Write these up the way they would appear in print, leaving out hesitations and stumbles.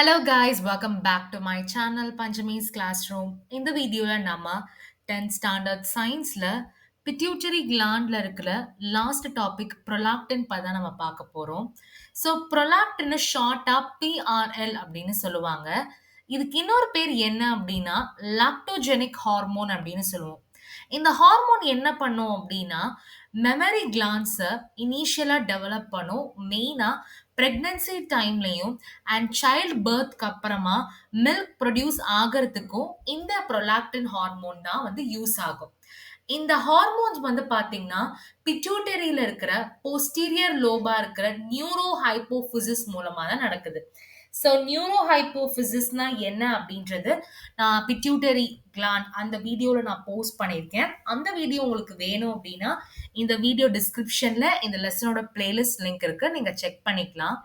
Hello guys, welcome back to my channel Panchami's Classroom. இந்த வீடியோல நம்ம 10th standard scienceல pituitary glandல இருக்கிற லாஸ்ட் டாபிக் prolactin பத்தி தான் நம்ம பார்க்க போறோம். ஸோ prolactin ஷார்ட்டா PRL அப்படின்னு சொல்லுவாங்க. இதுக்கு இன்னொரு பேர் என்ன அப்படின்னா லாக்டோஜெனிக் ஹார்மோன் அப்படின்னு சொல்லுவோம். இந்த ஹார்மோன் என்ன பண்ணும் அப்படின்னா மெமரி கிளான்ஸை இனிஷியலா டெவலப் பண்ணும். மெயினா பிரெக்னன்சி டைம்லயும் அண்ட் சைல்ட் பர்த்க்கு அப்புறமா மில்க் ப்ரொடியூஸ் ஆகிறதுக்கும் இந்த ப்ரொலாக்டின் ஹார்மோன் தான் வந்து யூஸ் ஆகும். இந்த ஹார்மோன்ஸ் வந்து பாத்தீங்கன்னா பிட்யூட்டரியில இருக்கிற போஸ்டீரியர் லோபா இருக்கிற நியூரோ ஹைப்போபிசிஸ் மூலமா தான் நடக்குது. ஸோ நியூரோ ஹைப்போபிசிஸ்னா என்ன அப்படின்றது நான் பிட்யூட்டரி கிளாண்ட் அந்த வீடியோவில் நான் போஸ்ட் பண்ணியிருக்கேன். அந்த வீடியோ உங்களுக்கு வேணும் அப்படின்னா இந்த வீடியோ டிஸ்கிரிப்ஷனில் இந்த லெசனோட பிளேலிஸ்ட் லிங்க் இருக்கு, நீங்கள் செக் பண்ணிக்கலாம்.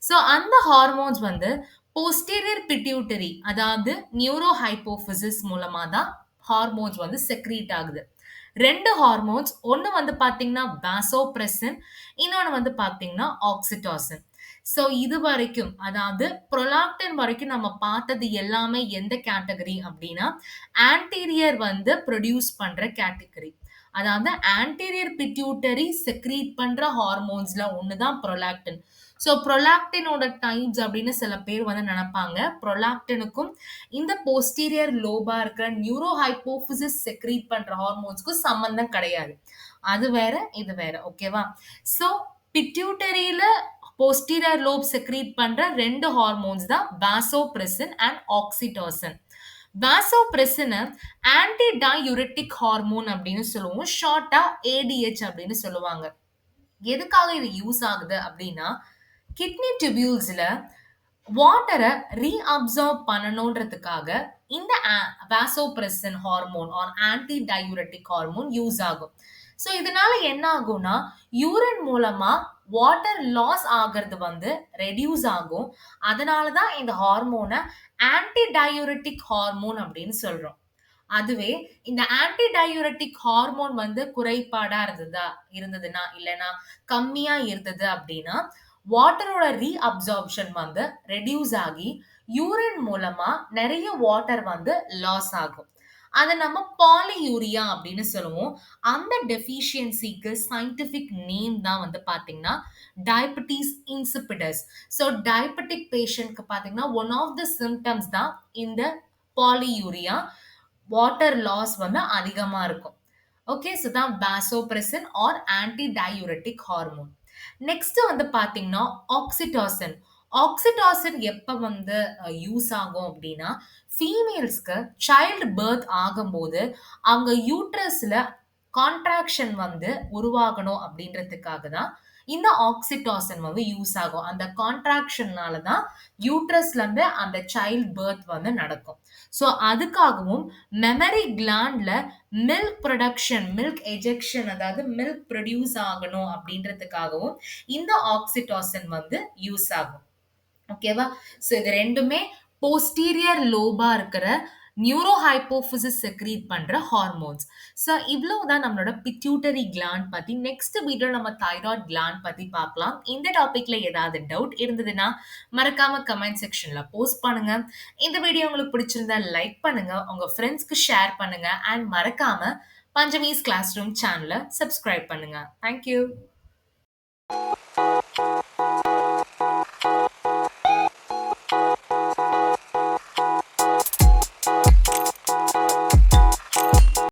ஸோ அந்த ஹார்மோன்ஸ் வந்து போஸ்டீரியர் பிட்யூட்டரி அதாவது நியூரோ ஹைப்போபிசிஸ் மூலமாக தான் ஹார்மோன்ஸ் வந்து செக்ரீட் ஆகுது. ரெண்டு ஹார்மோன்ஸ், ஒன்று வந்து பார்த்தீங்கன்னா வாசோப்ரெசின், இன்னொன்று வந்து பார்த்தீங்கன்னா ஆக்சிடாசின். ஸோ இது வரைக்கும் அதாவது ப்ரொலாக்டின் வரைக்கும் நம்ம பார்த்தது எல்லாமே எந்த கேட்டகரி அப்படின்னா ஆன்டீரியர் வந்து ப்ரொடியூஸ் பண்ற கேட்டகரி. அதாவது ஆன்டீரியர் பிட்யூட்டரி செக்ரீட் பண்ற ஹார்மோன்ஸ்ல ஒன்று தான் ப்ரொலாக்டின். ஸோ ப்ரொலாக்டினோட டைப்ஸ் அப்படின்னு சில பேர் வந்து நினைப்பாங்க. ப்ரொலாக்டினுக்கும் இந்த போஸ்டீரியர் லோபா இருக்கிற நியூரோ ஹைப்போபிசிஸ் செக்ரீட் பண்ற ஹார்மோன்ஸ்க்கும் சம்பந்தம் கிடையாது. அது வேற இது வேற. ஓகேவா? ஸோ பிட்யூட்டரியில போஸ்டீரியர் லோப் செக்ரீட் பண்ற ரெண்டு ஹார்மோன்ஸ் தான் வாசோப்ரெசின் அண்ட் ஆக்சிடோசின். வாசோப்ரெசினை ஆன்டி டயூரிட்டிக் ஹார்மோன் அப்படின்னு சொல்லுவோம், ஷார்ட்டா ஏடிஹெச் அப்படின்னு சொல்லுவாங்க. எதுக்காக இது யூஸ் ஆகுது அப்படின்னா கிட்னி டியூபியூல்ஸ்ல வாட்டரை ரீஅப்சார்ப் பண்ணணுன்றதுக்காக இந்த vasopressin hormone R anti diuretic hormone use ஆகும். ஸோ இதனால என்ன ஆகும்னா யூரின் மூலமா வாட்டர் லாஸ் ஆகிறது வந்து ரெடியூஸ் ஆகும். அதனால தான் இந்த ஹார்மோனை ஆன்டி டயூரிட்டிக் ஹார்மோன் அப்படின்னு சொல்றோம். அதுவே இந்த ஆன்டி டயூரிட்டிக் ஹார்மோன் வந்து குறைபாடா இருந்ததுன்னா இல்லைன்னா கம்மியா இருந்தது அப்படின்னா வாட்டரோட ரீஅப்சார்ப்ஷன் வந்து ரெடியூஸ் ஆகி யூரின் மூலமா நிறைய வாட்டர் வந்து லாஸ் ஆகும். அதை நம்ம பாலியூரியா அப்படின்னு சொல்லுவோம். அந்த டெஃபிஷியன்சிக்கு சயின்டிபிக் நேம் தான் வந்து பாத்தீங்கன்னா டயபெட்டிஸ் இன்சிபிடஸ். ஸோ டயபெட்டிக் பேஷண்ட்க்கு பாத்தீங்கன்னா ஒன் ஆஃப் த சிம்டம்ஸ் தான் இந்த பாலியூரியா. வாட்டர் லாஸ் வந்து அதிகமா இருக்கும். ஓகே, ஸோ தான் vasopressin or anti diuretic hormone. Next வந்து பாத்தீங்கன்னா ஆக்சிடாசின். ஆக்சிடாசின் எப்ப வந்து யூஸ் ஆகும் அப்படின்னா ஃபீமேல்ஸ்க்கு சைல்டு பர்த் ஆகும்போது அவங்க யூட்ரஸ்ல கான்ட்ராக்ஷன் வந்து உருவாகணும் அப்படின்றதுக்காக தான் இந்த ஆக்சிடாசின் வந்து யூஸ் ஆகும். அந்த கான்ட்ராக்ஷன்னால தான் யூட்ரஸ்ல இருந்து அந்த சைல்ட் பர்த் வந்து நடக்கும். ஸோ அதுக்காகவும் மெமரி கிளாண்ட்ல மில்க் ப்ரொடக்ஷன், மில்க் எஜெக்ஷன் அதாவது மில்க் ப்ரொடியூஸ் ஆகணும் அப்படின்றதுக்காகவும் இந்த ஆக்சிடாசின் வந்து யூஸ் ஆகும். ஓகேவா? ஸோ இது ரெண்டுமே போஸ்டீரியர் லோபா இருக்கிற நியூரோ ஹைப்போபிசிஸ் செக்ரீட் பண்ற ஹார்மோன்ஸ். ஸோ இவ்வளவுதான் நம்மளோட பிட்யூட்டரி கிளாண்ட் பத்தி. நெக்ஸ்ட் வீடியோ நம்ம தைராய்ட் கிளாண்ட் பத்தி பார்க்கலாம். இந்த டாபிக்ல ஏதாவது டவுட் இருந்ததுன்னா மறக்காம கமெண்ட் செக்ஷன்ல போஸ்ட் பண்ணுங்க. இந்த வீடியோ உங்களுக்கு பிடிச்சிருந்தா லைக் பண்ணுங்க, உங்க ஃப்ரெண்ட்ஸ்க்கு ஷேர் பண்ணுங்க அண்ட் மறக்காம பஞ்சமீஸ் கிளாஸ் ரூம் சேனலை சப்ஸ்கிரைப் பண்ணுங்க. தேங்க்யூ.